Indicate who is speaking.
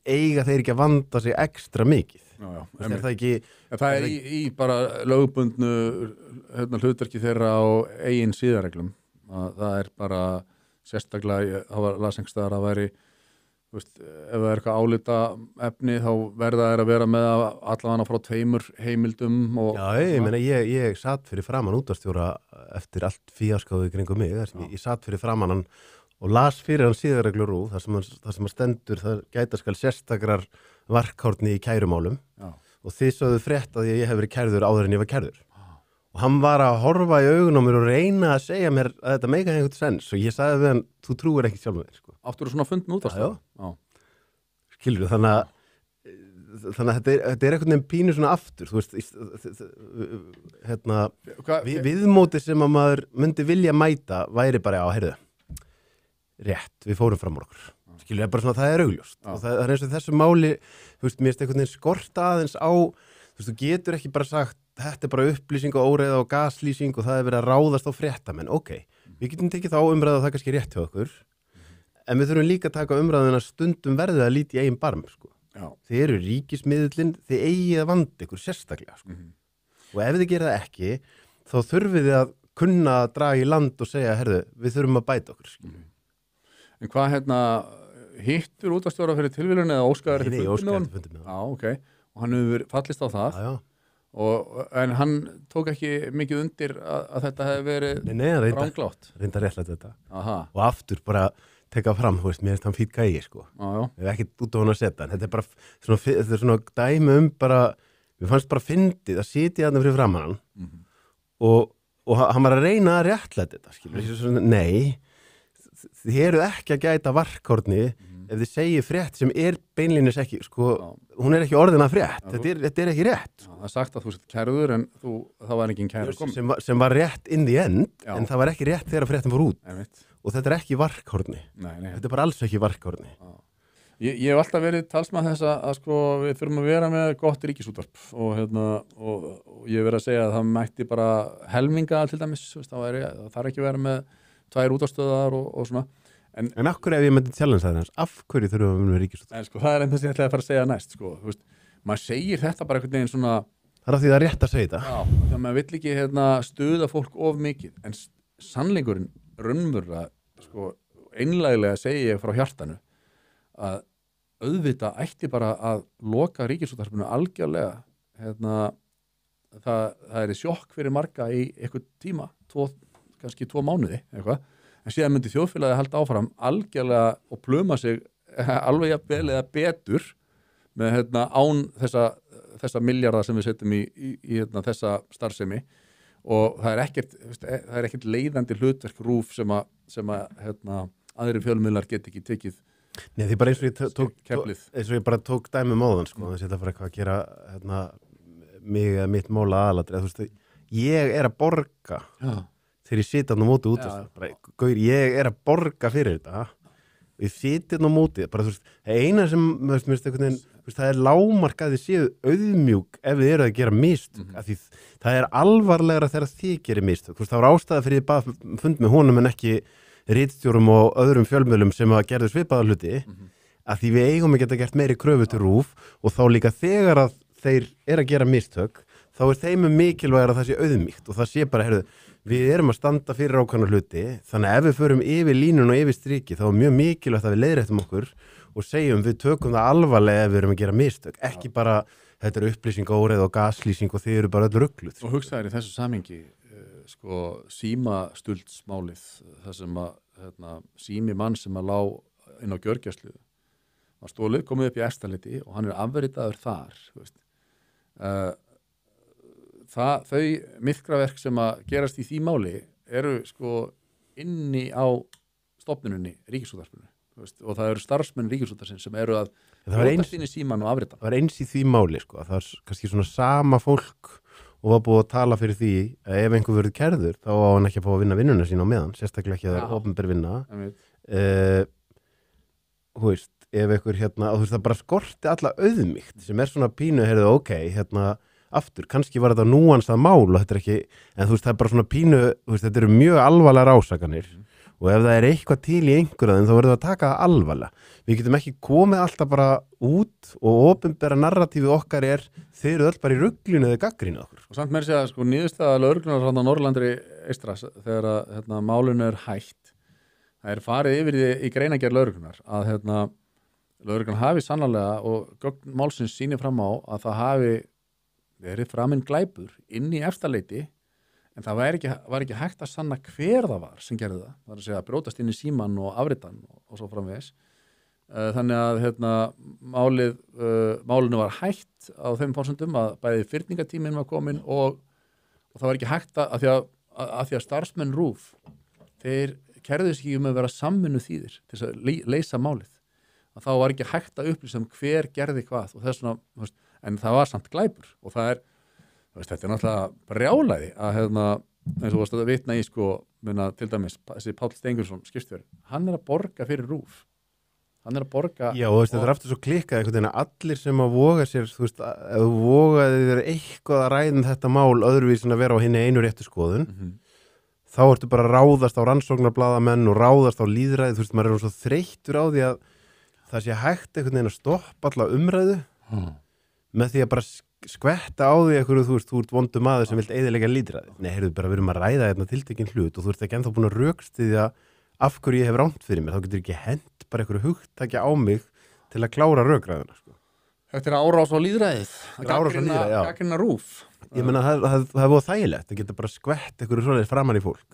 Speaker 1: eiga þeir ekki að vanda sig ekstra mikið
Speaker 2: það
Speaker 1: ekki
Speaker 2: það er í bara lögbundnu hlutverki þeirra á eigin siðareglum að það er bara sérstaklega það var lasengstaðar að væri ef það er eitthvað álita efni þá verða þeir að vera með allavega frá 2 heimildum
Speaker 1: Já, ég meina ég satt fyrir framan útvarpsstjóra eftir allt fíaskáðu kringum mig ég satt fyrir framan hann og las fyrir hann siðareglur úr þar sem hann stendur það gæta skal sérstakrar varkárni í kærumálum og þið sögðu frétt að ég hef verið kærður áður en ég var kærður og hann var að horfa í augun á mér og reyna að segja mér að þetta meika einhvern sens og ég sagði við hann, þú trúir ekki sjálf með þér sko.
Speaker 2: Áttur þú svona fund með útvarpsstjóra?
Speaker 1: Já. Skilur þú, þannig að þetta er einhvern veginn pínu svona aftur, þú veist, viðmóti sem að maður myndi vilja mæta væri bara heyrðu, rétt, við fórum fram úr okkur. Skilur, bara svona, það er augljóst og það er eins og þessu máli, þú veist, mér er einhvern veginn skorta aðeins á, þú veist, þú getur ekki bara sagt, þetta er bara upplýsing og óreiða og gaslýsing og það er verið að ráðast á fréttamenn, við getum tekið þá umræðu að það kannski rétt hjá okkur, en við þurfum líka að taka umræðuna stundum verðið að líti í eigin barm, sko. Þið eru ríkismiðlinn, þið eigið að vanda ykkur sérstaklega, sko. Og ef þið gera það ekki, þá þurfið þið að kunna að draga í land og segja, herðu, við þurfum að bæta okkur, sko.
Speaker 2: En hvað hittur útvarpsstjóra fyrir tilviljun eða óskaðar
Speaker 1: eftir fundum með
Speaker 2: hann? Ok. Og hann hefur fallist á það.
Speaker 1: Já.
Speaker 2: En hann tók ekki mikið undir að þetta hefði verið ránglátt.
Speaker 1: Reynda réttlætt þetta.
Speaker 2: Aha.
Speaker 1: Og aftur bara teka fram, þú veist, mér finnst hann fýtt gæi, sko. Ég hef ekkert út á hann að setja hann. Þetta er bara svona dæmi bara, mér fannst bara fyndið að sitja þarna fyrir framan hann og hann var að reyna að réttlætt þetta, skilur. Nei, þið eru ekki að gæta varkárni ef þið segir frétt sem er beinlínis ekki, sko, hún er ekki orðin að frétt, þetta er ekki rétt.
Speaker 2: Það er sagt að þú sett kærður en það var engin kærður komin.
Speaker 1: Sem var rétt in the end, en það var ekki rétt þegar fréttin fór út. Og þetta er ekki varkárni.
Speaker 2: Nei.
Speaker 1: Þetta er bara alls ekki varkárni.
Speaker 2: Ég hef alltaf verið talsmaður þess að sko, við þurfum að vera með gott ríkisútvarp og ég hef verið að segja að það mætti bara helminga til dæmis, það þarf ekki að vera með 2 útvarpsstöðvar og svona.
Speaker 1: En af hverju ef ég myndi challenge það hans, af hverju þurfum við að vera ríkisútvarp?
Speaker 2: Sko, það er einhvers sem ég ætlaði að fara að segja næst, sko. Þú veist, maður segir þetta bara einhvern veginn svona.
Speaker 1: Það er af því það er rétt að segja þetta.
Speaker 2: Já, þannig að maður vill ekki stuða fólk of mikið, en sannleikurinn raunverulega, sko, einlæglega segi ég frá hjartanu að auðvitað ætti bara að loka ríkisútvarpinu algjörlega. Það er sjokk fyrir marga í einhvern tíma, kannski 2 mánuði, eitthvað. En síðan myndi þjóðfélagið halda áfram algjörlega og pluma sig alveg jafnvel eða betur með án þessa milljarða sem við setjum í þessa starfsemi og það er ekkert leiðandi hlutverk RÚV sem að aðrir fjölmiðlar get ekki tekið.
Speaker 1: Nei, því bara eins og ég bara tók dæmi móðan, sko, þess að þetta var eitthvað að gera mig eða mitt móla aðalatri, þú veist, ég er að borga þegar ég siti á móti út ég er að borga fyrir þetta og ég siti á móti bara, þú veist, eina sem það er lágmark að þið séu auðmjúk ef þið eru að gera mistök af því það er alvarlegra þegar þið gerir mistök, þú veist, það var ástæða fyrir bara fund með honum en ekki ritstjórum og öðrum fjölmiðlum sem að gerðu svipaða hluti af því við eigum að geta gert meiri kröfu til RÚV og þá líka þegar að þeir eru að gera mistök þá er þeim mikilvægur að það sé auðmýkt og það sé bara, heyrðu, við erum að standa fyrir ákvæmna hluti, þannig að ef við förum yfir línun og yfir striki, þá er mjög mikilvægt að við leiðréttum okkur og segjum við tökum það alvarlega ef við erum að gera mistök, ekki bara þetta er upplýsing, óreið og gaslýsing og þið eru bara öll rugluð.
Speaker 2: Og hugsaður í þessu samhengi, sko, símastuldsmálið, það sem að sími mann sem að lá inn á gjörgæslu, var stólið, komið upp í Efstaleiti og hann er afritaður þar, þú veist. Þau myrkraverk sem að gerast í því máli eru sko inni á stofnuninni ríkisútvarpinu og það eru starfsmenn ríkisútvarpsins sem eru að rótast inn í síman og afrita.
Speaker 1: Það var eins í því máli sko, það var kannski svona sama fólk og var búið að tala fyrir því að ef einhver verið kærður þá á hann ekki að fá að vinna vinnuna sína á meðan, sérstaklega ekki að það er opinber vinna. Þú veist, ef einhver þú veist það bara skorti alla auðmýkt sem er svona pínu, heyrðu, ok, aftur, kannski var þetta núansað mál og þetta er ekki, en þú veist, það er bara svona pínu, þú veist, þetta eru mjög alvarlegar ásakanir og ef það eitthvað til í einhverjum þá verðum við að taka það alvarlega. Við getum ekki komið alltaf bara út og opinbera narratífið okkar þeir eru öll bara í ruglinu eða gagnrýna okkur.
Speaker 2: Og samt meira segja, sko, niðurstaða lögreglunar á Norrlandri eystra þegar að málinu hætt. Það farið yfir því í greinargerð lögreglunar að lögreglan hafi sannarlega og gögn málsins sýni fram á að það hafi verið framinn glæpur inn í eftirleiti. En það var ekki hægt að sanna hver það var sem gerði það. Það er að segja að brjótast inn í síman og afritan og svo framvegis. Þannig að málinu var hægt á þeim forsendum að bæði fyrningatíminn var komin og það var ekki hægt að því að starfsmenn RÚV þeir kærðu sig að vera samvinnu þýðir til þess að leysa málið. Að þá var ekki hægt að upplýsa hver gerði hvað og þess vegna, en það var samt glæpur og það þetta náttúrulega brjálæði að eins og varst að vitna í til dæmis þessi Páll Stengursson skipstjóri, hann að borga fyrir RÚV, hann að borga.
Speaker 1: Já og þetta aftur svo klikkað einhvern veginn að allir sem að voga sér, ef þú vogaði þér eitthvað að ræða þetta mál öðruvísin að vera á hinni einu réttu skoðun, þá ertu bara að ráðast á rannsóknarblaðamenn og ráðast á lýðræði, maður svo þreyttur á því að það sé hægt einhvern veginn að stoppa alla umræðu með því að bara skvetta á því eitthvað, þú ert vondu maður sem vilt eyðileggja lýðræði. Nei, við erum að ræða tiltekinn hlut og þú ert ekki ennþá búin að rökstyðja af hverju ég hef rangt fyrir mér, þá getur ekki hent bara einhverju hugtaki á mig til að klára rökræðuna.
Speaker 2: Þetta árás á lýðræðið, gagnrýna RÚV.
Speaker 1: Ég meina, það er búið þægilegt, það getur bara skvett einhverju svoleiðis framan í fólk.